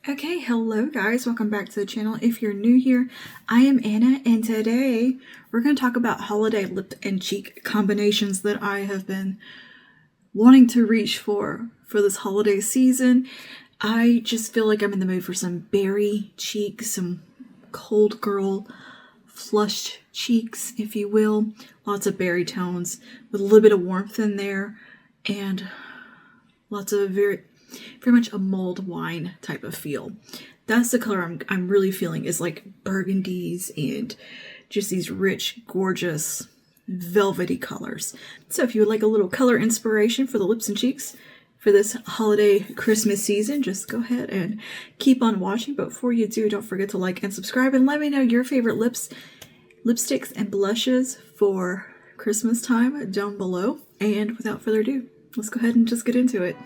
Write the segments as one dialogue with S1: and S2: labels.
S1: Okay, hello guys, welcome back to the channel. If you're new here, I am Anna, and today we're going to talk about holiday lip and cheek combinations that I have been wanting to reach for this holiday season. I just feel like I'm in the mood for some berry cheeks, some cold girl flushed cheeks, if you will. Lots of berry tones with a little bit of warmth in there, and lots of very much a mulled wine type of feel. That's the color I'm really feeling, is like burgundies and just these rich, gorgeous, velvety colors. So if you would like a little color inspiration for the lips and cheeks for this holiday Christmas season, just go ahead and keep on watching. But before you do, don't forget to like and subscribe, and let me know your favorite lipsticks and blushes for Christmas time down below. And without further ado, let's go ahead and just get into it.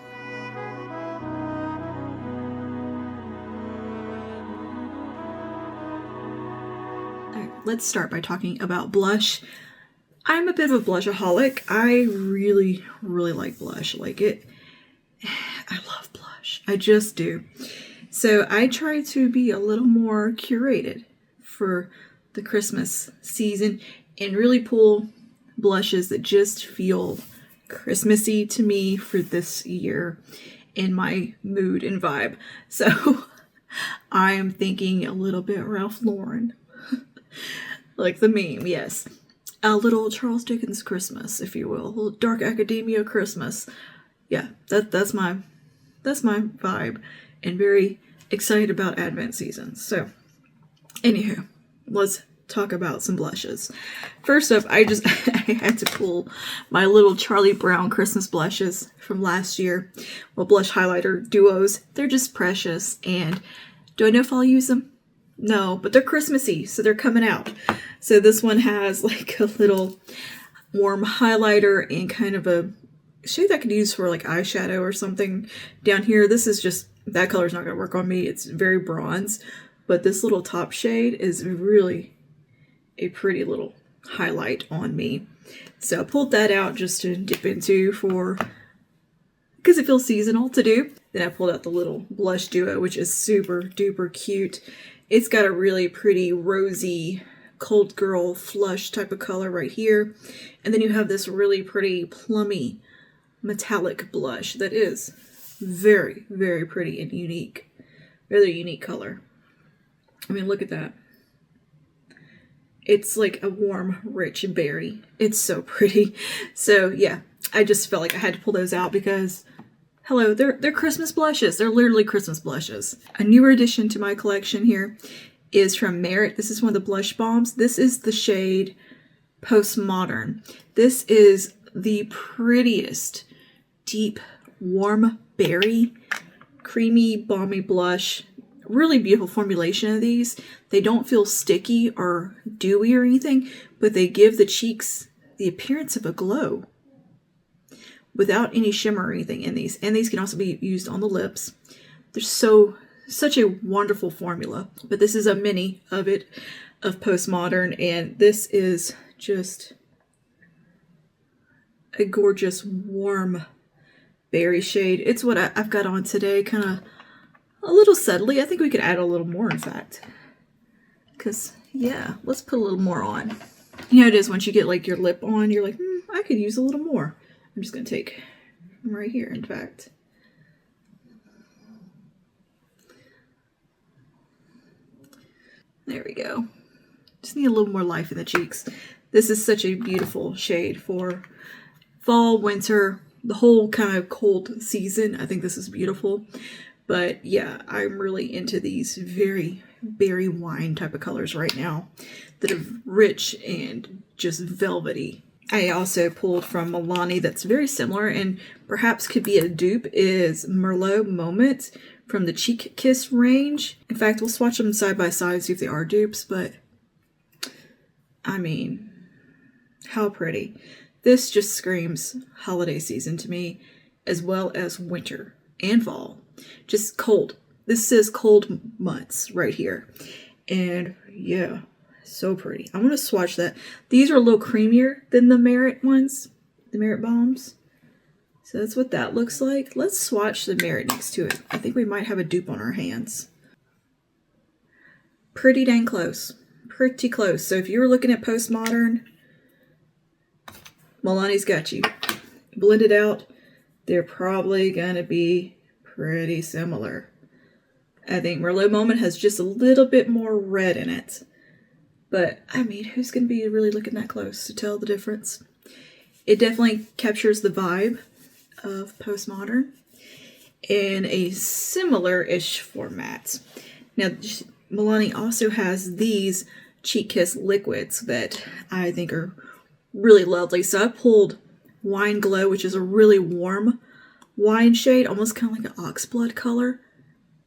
S1: Let's start by talking about blush. I'm a bit of a blushaholic. I really like blush. I love blush. I just do. So I try to be a little more curated for the Christmas season and really pull blushes that just feel Christmassy to me for this year in my mood and vibe. So I am thinking a little bit Ralph Lauren. Like the meme, yes. A little Charles Dickens Christmas, if you will. A little dark academia Christmas. Yeah, that's my vibe, and very excited about Advent season. So, anywho, let's talk about some blushes. First up, I had to pull my little Charlie Brown Christmas blushes from last year. Well, blush highlighter duos. They're just precious, and do I know if I'll use them? No, but they're Christmassy, so they're coming out. So this one has like a little warm highlighter and kind of a shade that I could use for like eyeshadow or something down here. This is just, that color's not going to work on me. It's very bronze, but this little top shade is really a pretty little highlight on me. So I pulled that out just to dip into because it feels seasonal to do. Then I pulled out the little blush duo, which is super duper cute. It's got a really pretty rosy cold girl flush type of color right here. And then you have this really pretty plummy metallic blush that is very, very pretty and unique. Really unique color. I mean, look at that. It's like a warm, rich berry. It's so pretty. So yeah, I just felt like I had to pull those out because hello, they're Christmas blushes. They're literally Christmas blushes. A newer addition to my collection here is from Merit. This is one of the blush bombs. This is the shade Postmodern. This is the prettiest, deep, warm berry, creamy, balmy blush. Really beautiful formulation of these. They don't feel sticky or dewy or anything, but they give the cheeks the appearance of a glow without any shimmer or anything in these. And these can also be used on the lips. They're such a wonderful formula. But this is a mini of Postmodern, and this is just a gorgeous warm berry shade. It's what I've got on today, kind of a little subtly. I think we could add a little more, in fact. Because, yeah, let's put a little more on. You know, it is once you get like your lip on, you're like, I could use a little more. I'm just going to take them right here, in fact. There we go. Just need a little more life in the cheeks. This is such a beautiful shade for fall, winter, the whole kind of cold season. I think this is beautiful. But yeah, I'm really into these very berry wine type of colors right now that are rich and just velvety. I also pulled from Milani that's very similar and perhaps could be a dupe, is Merlot Moment from the Cheek Kiss range. In fact, we'll swatch them side by side, see if they are dupes, but I mean, how pretty. This just screams holiday season to me, as well as winter and fall. Just cold. This says cold months right here. And yeah, so pretty. I'm going to swatch that. These are a little creamier than the Merit ones, the Merit bombs. So that's what that looks like. Let's swatch the Merit next to it. I think we might have a dupe on our hands. pretty dang close. Pretty close. So if you were looking at postmodern, Milani's got you. Blend it out, they're probably gonna be pretty similar. I think Merlot Moment has just a little bit more red in it. But, I mean, who's gonna be really looking that close to tell the difference? It definitely captures the vibe of postmodern in a similar-ish format. Now, Milani also has these Cheek Kiss liquids that I think are really lovely. So I pulled Wine Glow, which is a really warm wine shade, almost kind of like an oxblood color,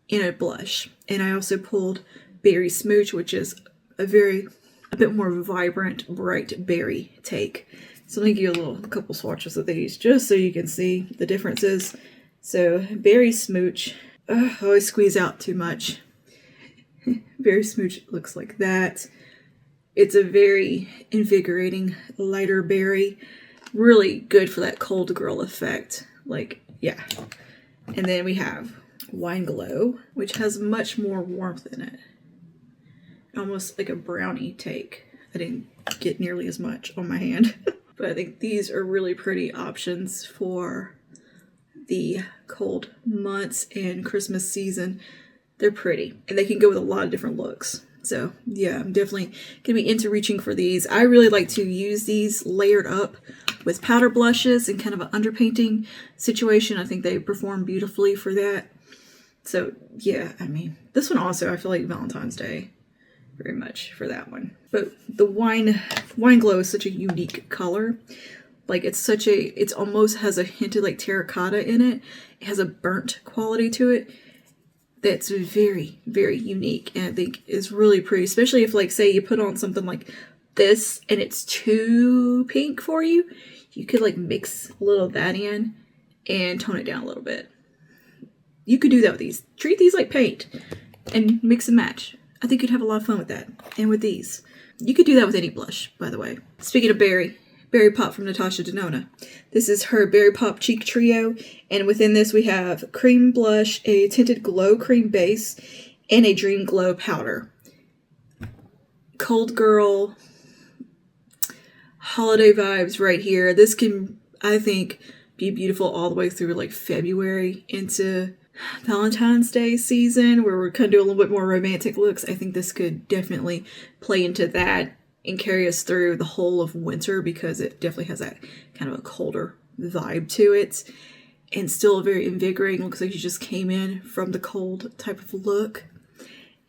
S1: in a blush. And I also pulled Berry Smooch, which is a bit more vibrant, bright berry take. So let me give you a couple swatches of these just so you can see the differences. So Berry Smooch, I always squeeze out too much. Berry Smooch looks like that. It's a very invigorating, lighter berry. Really good for that cold girl effect. Like, yeah. And then we have Wine Glow, which has much more warmth in it. Almost like a brownie take. I didn't get nearly as much on my hand. But I think these are really pretty options for the cold months and Christmas season. They're pretty. And they can go with a lot of different looks. So yeah, I'm definitely going to be into reaching for these. I really like to use these layered up with powder blushes and kind of an underpainting situation. I think they perform beautifully for that. So yeah, I mean, this one also, I feel like Valentine's Day very much for that one. But the Wine Glow is such a unique color. Like it's almost has a hint of like terracotta in it. It has a burnt quality to it. That's very, very unique and I think is really pretty, especially if like say you put on something like this and it's too pink for you, you could like mix a little of that in and tone it down a little bit. You could do that with these. Treat these like paint and mix and match. I think you'd have a lot of fun with that. And with these. You could do that with any blush, by the way. Speaking of Berry Pop from Natasha Denona. This is her Berry Pop Cheek Trio. And within this we have cream blush, a tinted glow cream base, and a dream glow powder. Cold girl, holiday vibes right here. This can, I think, be beautiful all the way through like February into Valentine's Day season where we're kind of doing a little bit more romantic looks. I think this could definitely play into that and carry us through the whole of winter because it definitely has that kind of a colder vibe to it and still very invigorating. Looks like you just came in from the cold type of look.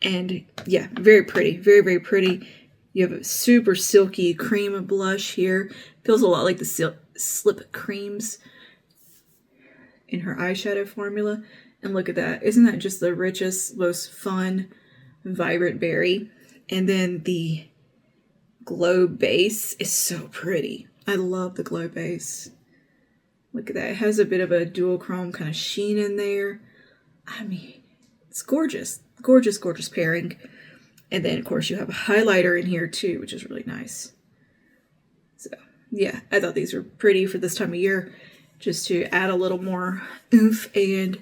S1: And yeah, very pretty, very, very pretty. You have a super silky cream blush here. Feels a lot like the Slip creams in her eyeshadow formula. And look at that. Isn't that just the richest, most fun, vibrant berry? And then the glow base is so pretty. I love the glow base. Look at that. It has a bit of a dual chrome kind of sheen in there. I mean, it's gorgeous. Gorgeous, gorgeous pairing. And then, of course, you have a highlighter in here, too, which is really nice. So, yeah, I thought these were pretty for this time of year, just to add a little more oomph and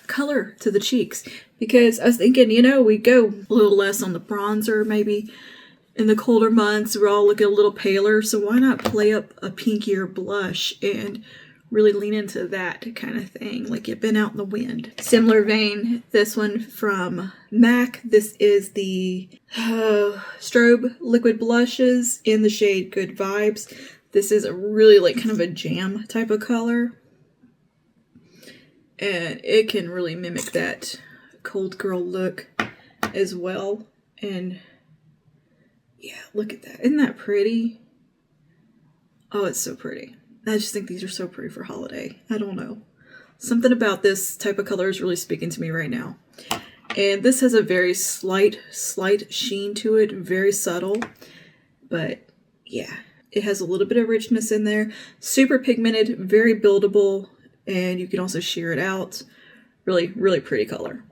S1: color to the cheeks. Because I was thinking, you know, we go a little less on the bronzer, maybe in the colder months. We're all looking a little paler, so why not play up a pinkier blush and really lean into that kind of thing, like you've been out in the wind. Similar vein, this one from MAC. This is the Strobe Liquid Blushes in the shade Good Vibes. This is a really like kind of a jam type of color. And it can really mimic that cold girl look as well. And yeah, look at that. Isn't that pretty? Oh, it's so pretty. I just think these are so pretty for holiday. I don't know. Something about this type of color is really speaking to me right now. And this has a very slight sheen to it. Very subtle. But yeah, it has a little bit of richness in there. Super pigmented, very buildable. And you can also sheer it out. Really, really pretty color.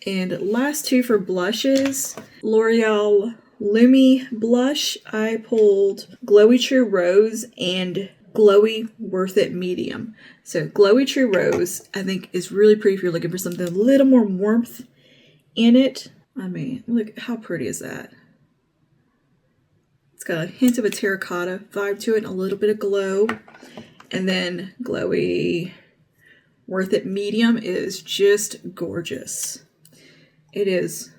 S1: And last two for blushes. L'Oreal Lumi Blush. I pulled Glowy True Rose and Glowy Worth It Medium. So Glowy True Rose, I think, is really pretty if you're looking for something a little more warmth in it. I mean, look, how pretty is that? It's got a hint of a terracotta vibe to it and a little bit of glow. And then glowy Worth It medium is just gorgeous. It is.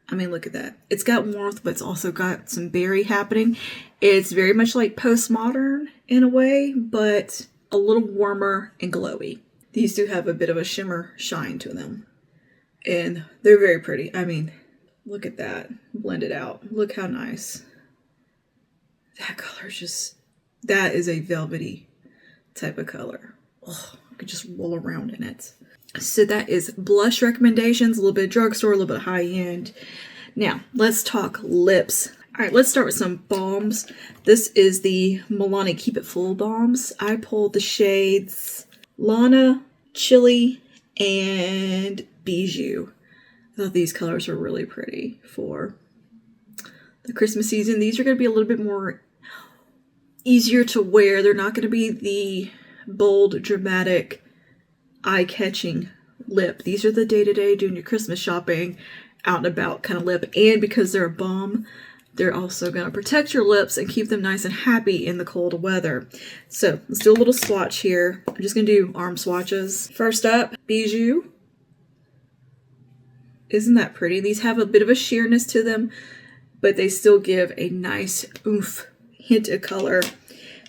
S1: I mean, look at that. It's got warmth, but it's also got some berry happening. It's very much like postmodern in a way, but a little warmer and glowy. These do have a bit of a shimmer shine to them. And they're very pretty. I mean, look at that. Blended out. Look how nice. That color is just... That is a velvety type of color. Oh, I could just roll around in it. So that is blush recommendations. A little bit of drugstore, a little bit of high end. Now, let's talk lips. All right, let's start with some balms. This is the Milani Keep It Full balms. I pulled the shades Lana, Chili, and Bijou. I thought these colors were really pretty for the Christmas season. These are going to be a little bit more easier to wear. They're not going to be the bold, dramatic, eye-catching lip. These are the day-to-day doing your Christmas shopping, out and about kind of lip. And because they're a balm, they're also going to protect your lips and keep them nice and happy in the cold weather. So let's do a little swatch here. I'm just going to do arm swatches. First up, Bijou. Isn't that pretty? These have a bit of a sheerness to them, but they still give a nice oomph hint of color.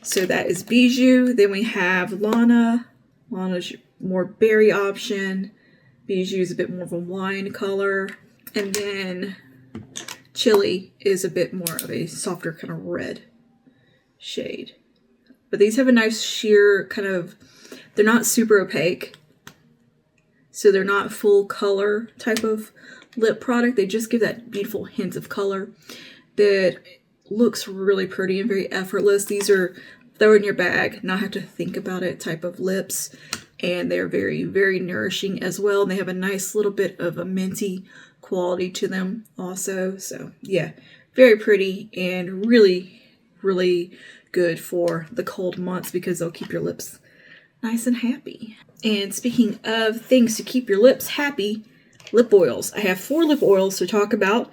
S1: So that is Bijou. Then we have Lana. Lana's more berry option. Bijou's a bit more of a wine color. And then Chili is a bit more of a softer kind of red shade. But these have a nice sheer kind of, they're not super opaque. So they're not full color type of lip product. They just give that beautiful hint of color that looks really pretty and very effortless. These are throw in your bag, not have to think about it type of lips. And they're very, very nourishing as well. And they have a nice little bit of a minty quality to them also. So yeah, very pretty and really, really good for the cold months because they'll keep your lips nice and happy. And speaking of things to keep your lips happy, lip oils. I have 4 lip oils to talk about.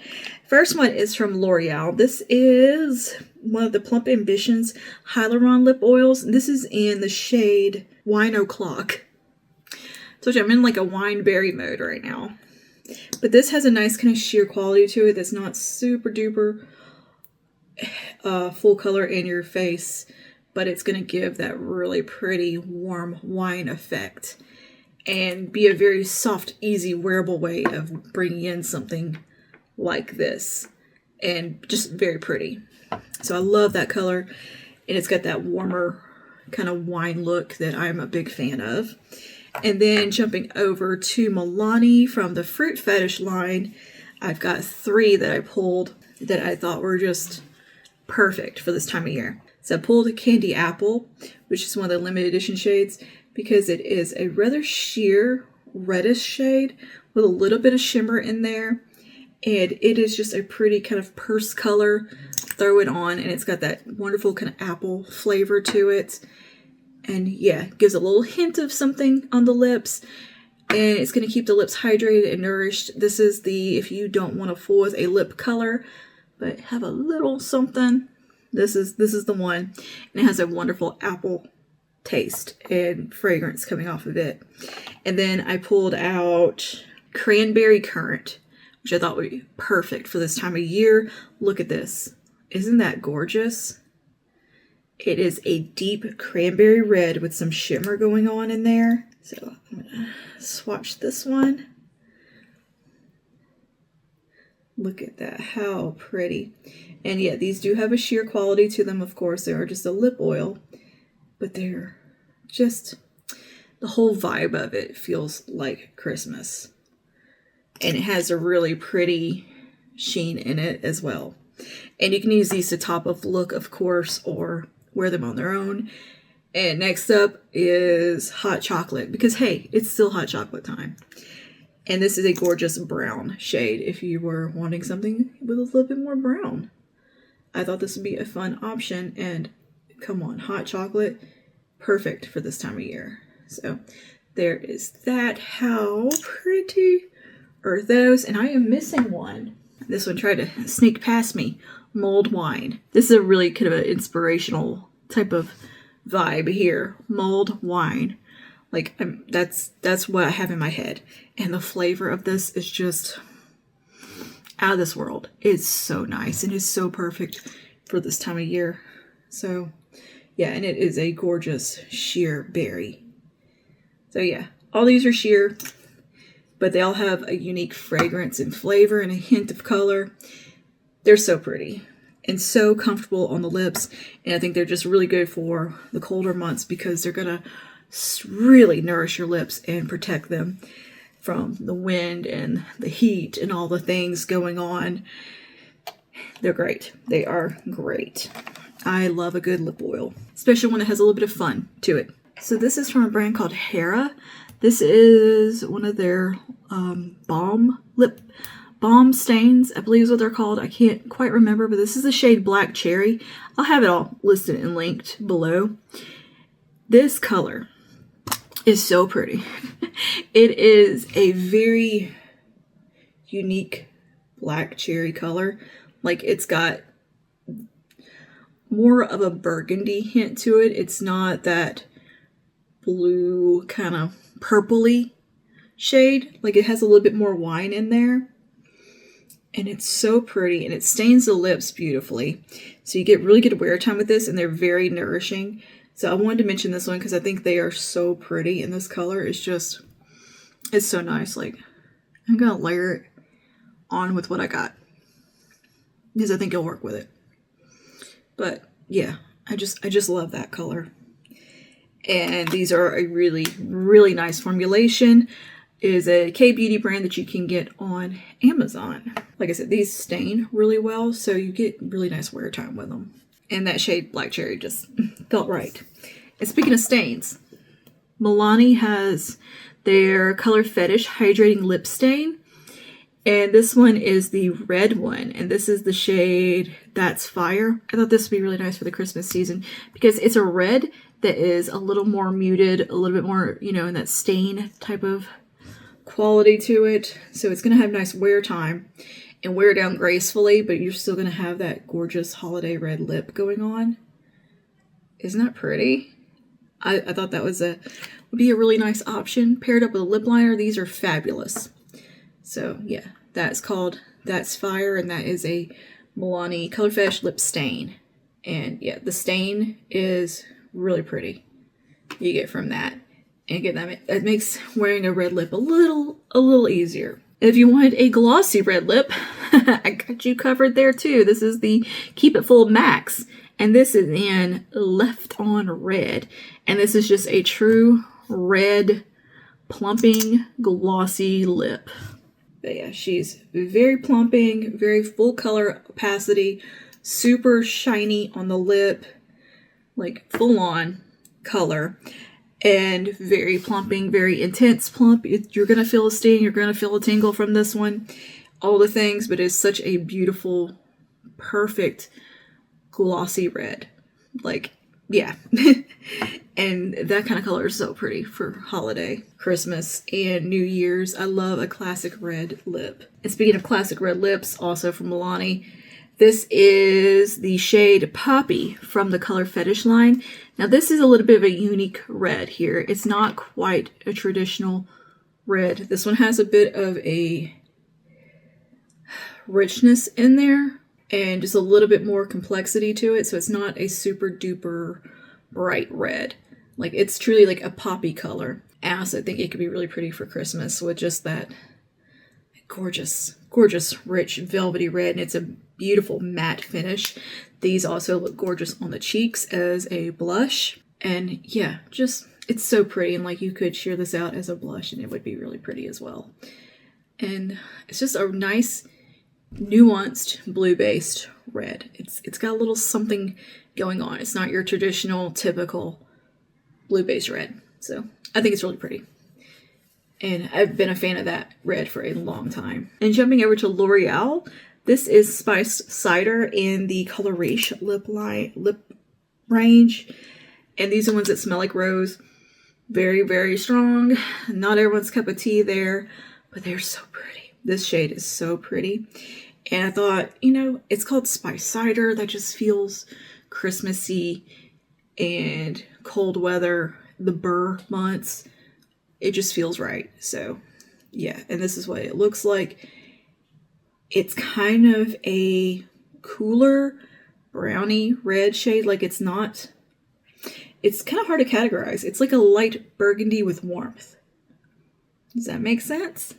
S1: First one is from L'Oreal. This is one of the Plump Ambitions Hyaluron lip oils. This is in the shade Wine O'Clock. So I'm in like a wine berry mode right now. But this has a nice kind of sheer quality to it that's not super duper full color in your face, but it's going to give that really pretty warm wine effect and be a very soft, easy, wearable way of bringing in something like this, and just very pretty. So I love that color, and it's got that warmer kind of wine look that I'm a big fan of. And then jumping over to Milani from the Fruit Fetish line, I've got 3 that I pulled that I thought were just perfect for this time of year. So I pulled Candy Apple, which is one of the limited edition shades, because it is a rather sheer reddish shade with a little bit of shimmer in there. And it is just a pretty kind of purse color. Throw it on, and it's got that wonderful kind of apple flavor to it. And yeah, gives a little hint of something on the lips. And it's going to keep the lips hydrated and nourished. This is the, if you don't want to fool with a lip color, but have a little something, this is the one. And it has a wonderful apple taste and fragrance coming off of it. And then I pulled out Cranberry Currant, which I thought would be perfect for this time of year. Look at this. Isn't that gorgeous? It is a deep cranberry red with some shimmer going on in there. So I'm going to swatch this one. Look at that. How pretty. And yeah, these do have a sheer quality to them, of course. They are just a lip oil. But they're just, the whole vibe of it feels like Christmas. And it has a really pretty sheen in it as well. And you can use these to top of look, of course, or wear them on their own. And next up is Hot Chocolate, because hey, it's still hot chocolate time. And this is a gorgeous brown shade if you were wanting something with a little bit more brown. I thought this would be a fun option, and come on, hot chocolate, perfect for this time of year. So there is that. How pretty. are those, and I am missing one. This one tried to sneak past me. Mulled wine. This is a really kind of an inspirational type of vibe here. Mulled wine. Like, that's what I have in my head. And the flavor of this is just out of this world. It's so nice and it's so perfect for this time of year. So yeah, and it is a gorgeous sheer berry. So yeah, all these are sheer, but they all have a unique fragrance and flavor and a hint of color. They're so pretty and so comfortable on the lips. And I think they're just really good for the colder months because they're gonna really nourish your lips and protect them from the wind and the heat and all the things going on. They're great. They are great. I love a good lip oil, especially when it has a little bit of fun to it. So this is from a brand called Hera. This is one of their lip balm stains, I believe is what they're called. I can't quite remember, but this is the shade Black Cherry. I'll have it all listed and linked below. This color is so pretty. It is a very unique black cherry color. Like, it's got more of a burgundy hint to it. It's not that blue kind of purpley shade. Like, it has a little bit more wine in there. And it's so pretty, and it stains the lips beautifully. So you get really good wear time with this, and they're very nourishing. So I wanted to mention this one because I think they are so pretty, and this color is just, it's so nice. Like, I'm going to layer it on with what I got because I think it'll work with it. But yeah, I just love that color. And these are a really, really nice formulation. It is a K-beauty brand that you can get on Amazon. Like I said, these stain really well, so you get really nice wear time with them. And that shade Black Cherry just felt right. And speaking of stains, Milani has their Color Fetish Hydrating Lip Stain. And this one is the red one. And this is the shade That's Fire. I thought this would be really nice for the Christmas season because it's a red that is a little more muted, a little bit more, you know, in that stain type of quality to it. So it's going to have nice wear time and wear down gracefully, but you're still going to have that gorgeous holiday red lip going on. Isn't that pretty? I thought that would be a really nice option. Paired up with a lip liner, these are fabulous. So yeah, that's called That's Fire, and that is a Milani Color Fetish lip stain. And yeah, the stain is really pretty. You get from that. And again, that makes wearing a red lip a little easier. If you wanted a glossy red lip, I got you covered there too. This is the Keep It Full Max. And this is in Left on Red. And this is just a true red, plumping, glossy lip. But yeah, she's very plumping, very full color opacity, super shiny on the lip, like full on color. And very plumping, very intense plump. You're going to feel a sting. You're going to feel a tingle from this one. All the things, but it's such a beautiful, perfect, glossy red. Like, yeah. And that kind of color is so pretty for holiday, Christmas, and New Year's. I love a classic red lip. And speaking of classic red lips, also from Milani, this is the shade Poppy from the Color Fetish line. Now this is a little bit of a unique red here. It's not quite a traditional red. This one has a bit of a richness in there and just a little bit more complexity to it. So it's not a super duper bright red. Like, it's truly like a poppy color. And I also think it could be really pretty for Christmas with just that gorgeous, gorgeous, rich, velvety red. And it's a beautiful matte finish. These also look gorgeous on the cheeks as a blush. And yeah, just, it's so pretty. And like, you could sheer this out as a blush and it would be really pretty as well. And it's just a nice, nuanced, blue-based red. It's got a little something going on. It's not your traditional, typical blue-based red. So I think it's really pretty. And I've been a fan of that red for a long time. And jumping over to L'Oreal, this is Spiced Cider in the Color Riche lip range. And these are ones that smell like rose. Very, very strong. Not everyone's cup of tea there. but they're so pretty. This shade is so pretty. And I thought, you know, it's called Spice Cider. That just feels Christmassy and cold weather, the burr months. It just feels right. So yeah, and this is what it looks like. It's kind of a cooler brownie red shade. Like it's kind of hard to categorize. It's like a light burgundy with warmth. Does that make sense?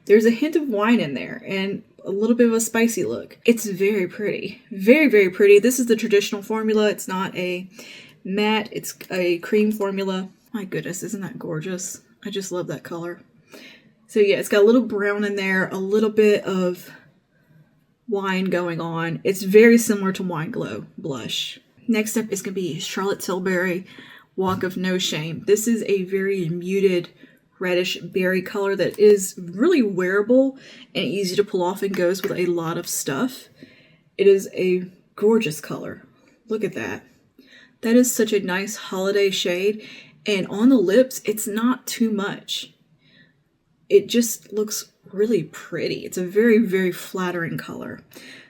S1: There's a hint of wine in there and a little bit of a spicy look. It's very pretty. Very, very pretty. This is the traditional formula. It's not a matte. It's a cream formula. My goodness, isn't that gorgeous? I just love that color. So yeah, it's got a little brown in there, a little bit of wine going on. It's very similar to Wine Glow blush. Next up is going to be Charlotte Tilbury Walk of No Shame. This is a very muted reddish berry color that is really wearable and easy to pull off and goes with a lot of stuff. It is a gorgeous color. Look at that. That is such a nice holiday shade. And on the lips, it's not too much. It just looks really pretty. It's a very, very flattering color.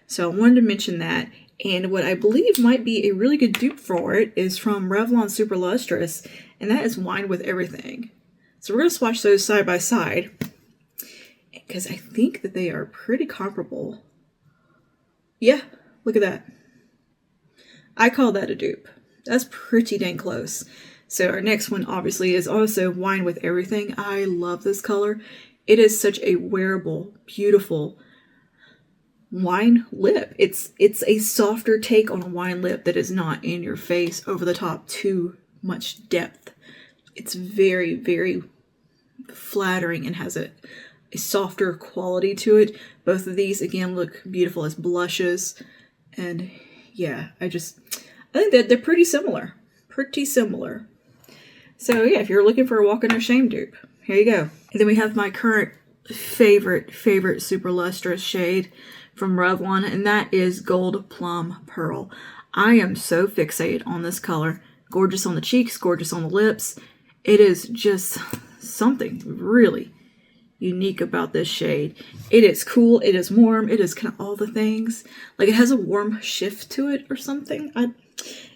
S1: So I wanted to mention that. And what I believe might be a really good dupe for it is from Revlon Super Lustrous, and that is Wine with Everything. So we're going to swatch those side by side because I think that they are pretty comparable. Yeah, look at that. I call that a dupe. That's pretty dang close. So our next one obviously is also Wine with Everything. I love this color. It is such a wearable, beautiful wine lip. It's a softer take on a wine lip that is not in your face, over the top, too much depth. It's very, very flattering and has a softer quality to it. Both of these, again, look beautiful as blushes. And yeah, I think that they're pretty similar. Pretty similar. So yeah, if you're looking for a Walk of No Shame dupe, here you go. And then we have my current favorite Super Lustrous shade from Revlon, and that is Gold Plum Pearl. I am so fixated on this color. Gorgeous on the cheeks, gorgeous on the lips. It is just something really unique about this shade. It is cool, it is warm, it is kind of all the things. Like it has a warm shift to it or something.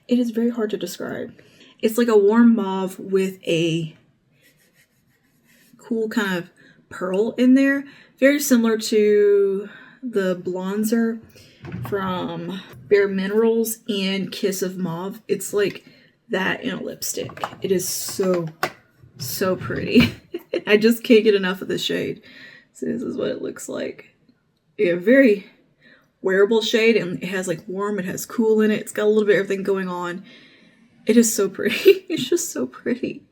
S1: It is very hard to describe. It's like a warm mauve with a cool kind of pearl in there. Very similar to the bronzer from Bare Minerals and Kiss of Mauve. It's like that in a lipstick. It is so, so pretty. I just can't get enough of this shade. So this is what it looks like. Yeah, very wearable shade, and it has like warm, it has cool in it. It's got a little bit of everything going on. It is so pretty. It's just so pretty.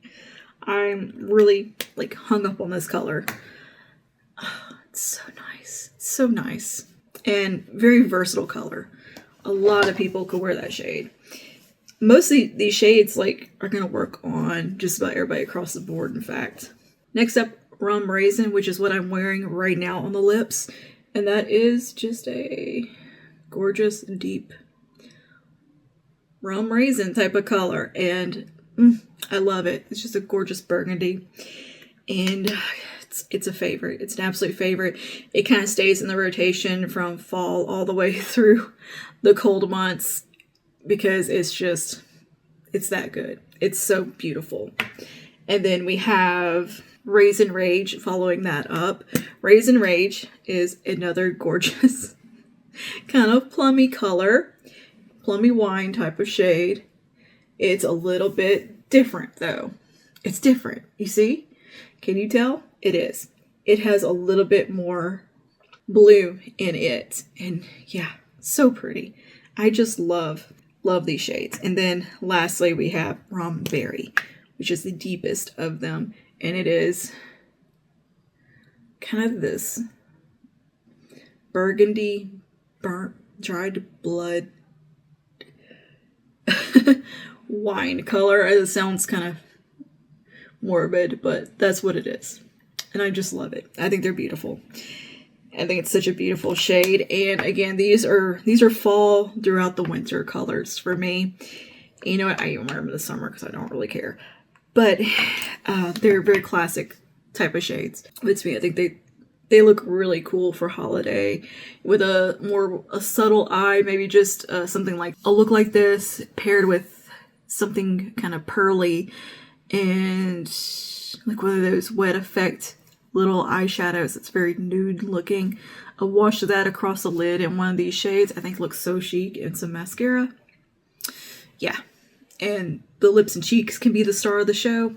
S1: I'm really like hung up on this color. Oh, it's so nice. It's so nice. And very versatile color. A lot of people could wear that shade. Mostly these shades like are going to work on just about everybody across the board, in fact. Next up, Rum Raisin, which is what I'm wearing right now on the lips. And that is just a gorgeous, deep rum raisin type of color. And I love it. It's just a gorgeous burgundy. And it's a favorite. It's an absolute favorite. It kind of stays in the rotation from fall all the way through the cold months because it's that good. It's so beautiful. And then we have Raisin Rage following that up. Raisin Rage is another gorgeous kind of plummy color. Plummy wine type of shade. It's a little bit different though. It's different. You see? Can you tell? It is. It has a little bit more bloom in it. And yeah, so pretty. I just love these shades. And then lastly, we have Rum Berry, which is the deepest of them. And it is kind of this burgundy, burnt, dried blood wine color. It sounds kind of morbid, but that's what it is. And I just love it. I think they're beautiful. I think it's such a beautiful shade. And again, these are fall throughout the winter colors for me. You know what? I even wear them in the summer because I don't really care. But they're very classic type of shades. It's me. I think they look really cool for holiday with a subtle eye, maybe just something like a look like this paired with something kind of pearly and like one of those wet effect little eyeshadows that's very nude looking. A wash of that across the lid in one of these shades I think looks so chic, and some mascara. Yeah. And the lips and cheeks can be the star of the show.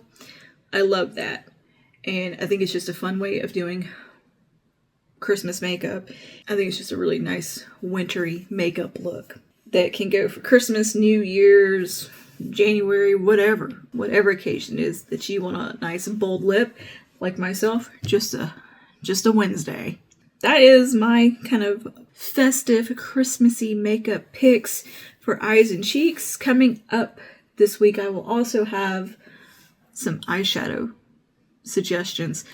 S1: I love that. And I think it's just a fun way of doing Christmas makeup. I think it's just a really nice wintry makeup look that can go for Christmas, New Year's, January, whatever occasion it is that you want a nice bold lip like myself. Just a Wednesday. That is my kind of festive Christmassy makeup picks for eyes and cheeks. Coming up this week, I will also have some eyeshadow suggestions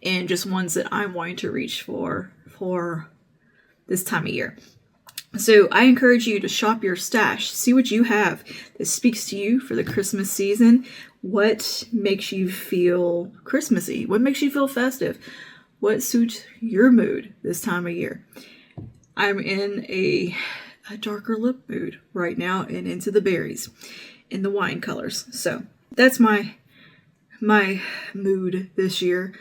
S1: and just ones that I'm wanting to reach for this time of year. So I encourage you to shop your stash. See what you have that speaks to you for the Christmas season. What makes you feel Christmassy? What makes you feel festive? What suits your mood this time of year? I'm in a darker lip mood right now and into the berries in the wine colors. So that's my mood this year.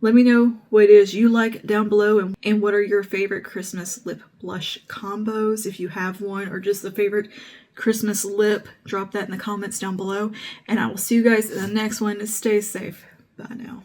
S1: Let me know what it is you like down below, and what are your favorite Christmas lip blush combos, if you have one, or just the favorite Christmas lip. Drop that in the comments down below, and I will see you guys in the next one. Stay safe. Bye now.